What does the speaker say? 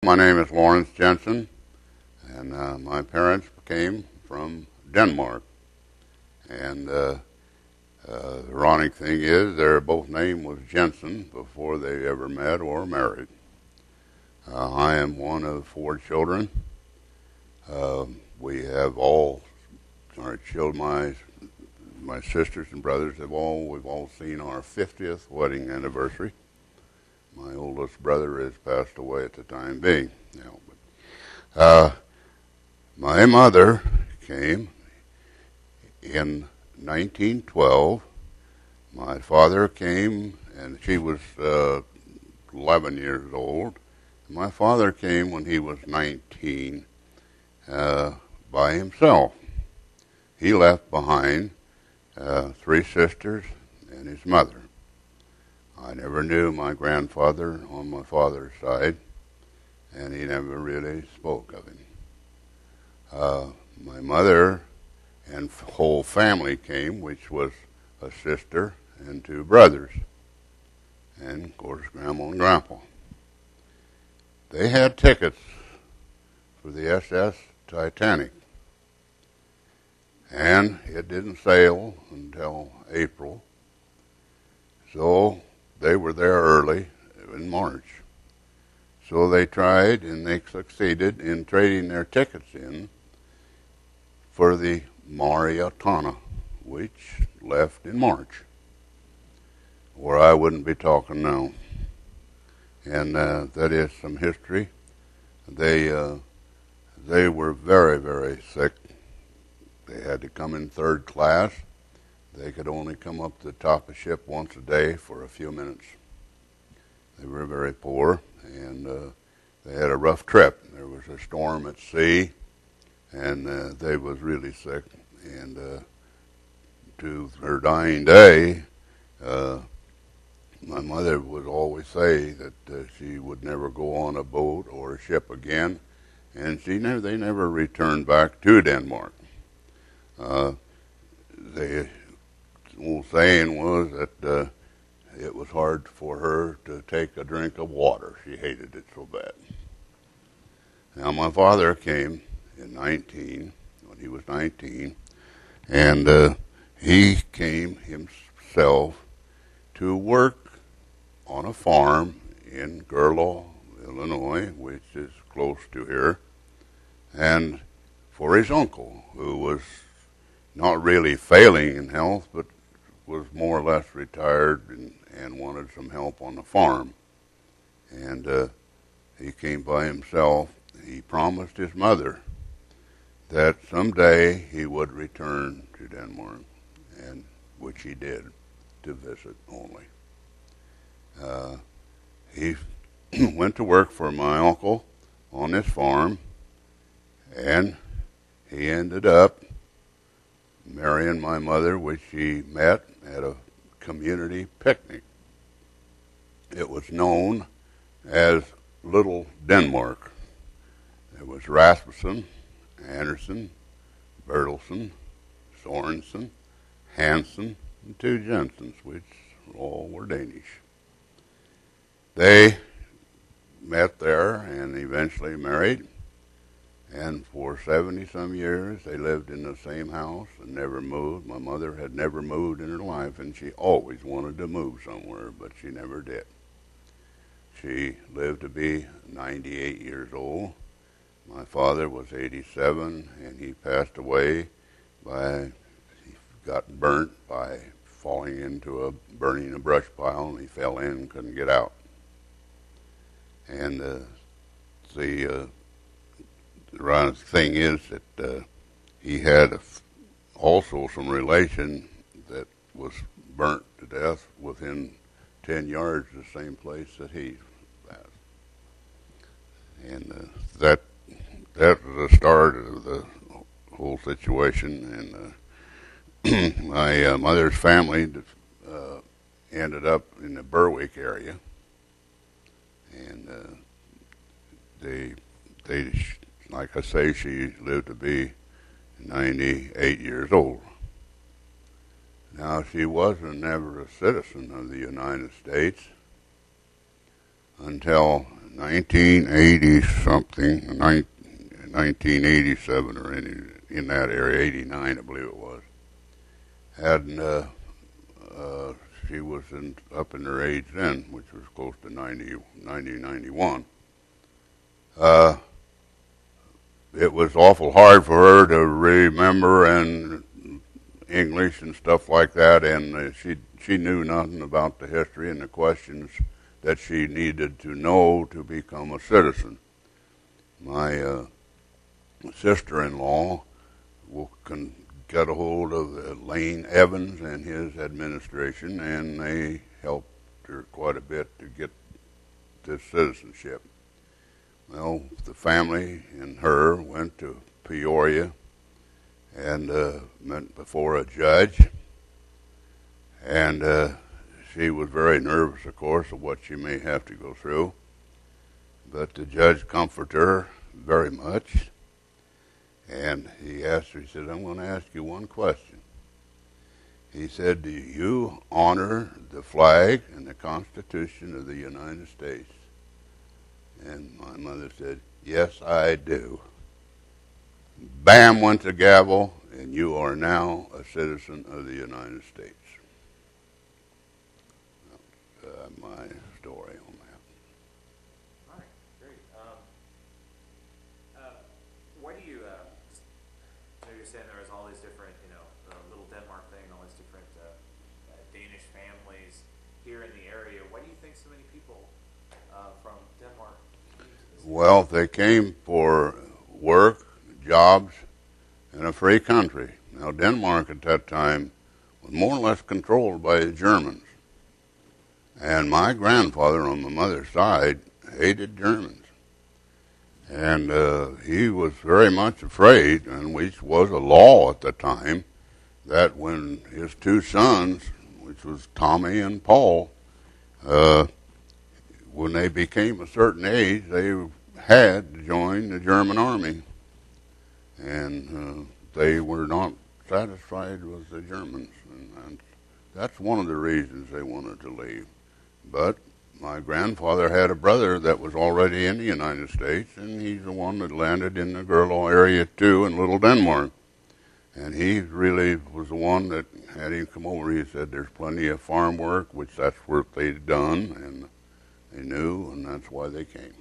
My name is Lorence Jensen, and my parents came from Denmark. And the ironic thing is, their both name was Jensen before they ever met or married. I am one of 4 children. We have all our children, my sisters and brothers we've all seen our 50th wedding anniversary. My oldest brother has passed away at the time being. My mother came in 1912. My father came, and she was 11 years old. My father came when he was 19 by himself. He left behind 3 sisters and his mother. I never knew my grandfather on my father's side, and he never really spoke of him. My mother and whole family came, which was a sister and 2 brothers, and of course Grandma and Grandpa. They had tickets for the SS Titanic, and it didn't sail until April, so they were there early in March. So they tried, and they succeeded in trading their tickets in for the Mariatana, which left in March, or I wouldn't be talking now. And that is some history. They were very, very sick. They had to come in 3rd class. They could only come up to the top of the ship once a day for a few minutes. They were very poor, and they had a rough trip. There was a storm at sea, and they was really sick. And to her dying day, my mother would always say that she would never go on a boat or a ship again, and they never returned back to Denmark. The old saying was that it was hard for her to take a drink of water. She hated it so bad. Now, my father came when he was 19, and he came himself to work on a farm in Gerlow, Illinois, which is close to here, and for his uncle, who was not really failing in health, but was more or less retired and wanted some help on the farm. And he came by himself. He promised his mother that someday he would return to Denmark, and which he did, to visit only. He went to work for my uncle on this farm, and he ended up marrying my mother, which he met at a community picnic. It was known as Little Denmark. There was Rasmussen, Anderson, Bertelsen, Sorensen, Hansen, and 2 Jensens, which all were Danish. They met there and eventually married, and for 70-some years they lived in the same house and never moved. My mother had never moved in her life, and she always wanted to move somewhere, but she never did. She lived to be 98 years old. My father was 87, and he passed away he got burnt by burning a brush pile, and he fell in and couldn't get out. And the ironic thing is that he had also some relation that was burnt to death within 10 yards of the same place that he passed. And that was the start of the whole situation. And my mother's family ended up in the Berwick area, and they like I say, she lived to be 98 years old. Now, she wasn't never a citizen of the United States until 1980 something, 1987 or in that area, 89 I believe it was. And she was up in her age then, which was close to 91. It was awful hard for her to remember and English and stuff like that, and she knew nothing about the history and the questions that she needed to know to become a citizen. My sister-in-law can get a hold of Lane Evans and his administration, and they helped her quite a bit to get this citizenship. Well, the family and her went to Peoria and went before a judge, and she was very nervous, of course, of what she may have to go through. But the judge comforted her very much, and he asked her, he said, I'm going to ask you one question. He said, do you honor the flag and the Constitution of the United States? And my mother said, yes, I do. Bam went the gavel, and you are now a citizen of the United States. My story on that. All right, great. Why do you, you're saying there was all these different, little Denmark thing, all these different Danish families here in the area. Why do you think so many people from Denmark came to this? Well, they came for work, jobs, and a free country. Now, Denmark at that time was more or less controlled by the Germans. And my grandfather on my mother's side hated Germans. And he was very much afraid, and which was a law at the time, that when his two sons, which was Tommy and Paul, when they became a certain age, they had to join the German army. And they were not satisfied with the Germans. And that's one of the reasons they wanted to leave. But my grandfather had a brother that was already in the United States, and he's the one that landed in the Gurlo area too in Little Denmark. And he really was the one that had him come over. He said there's plenty of farm work, which that's work they'd done, and they knew, and that's why they came.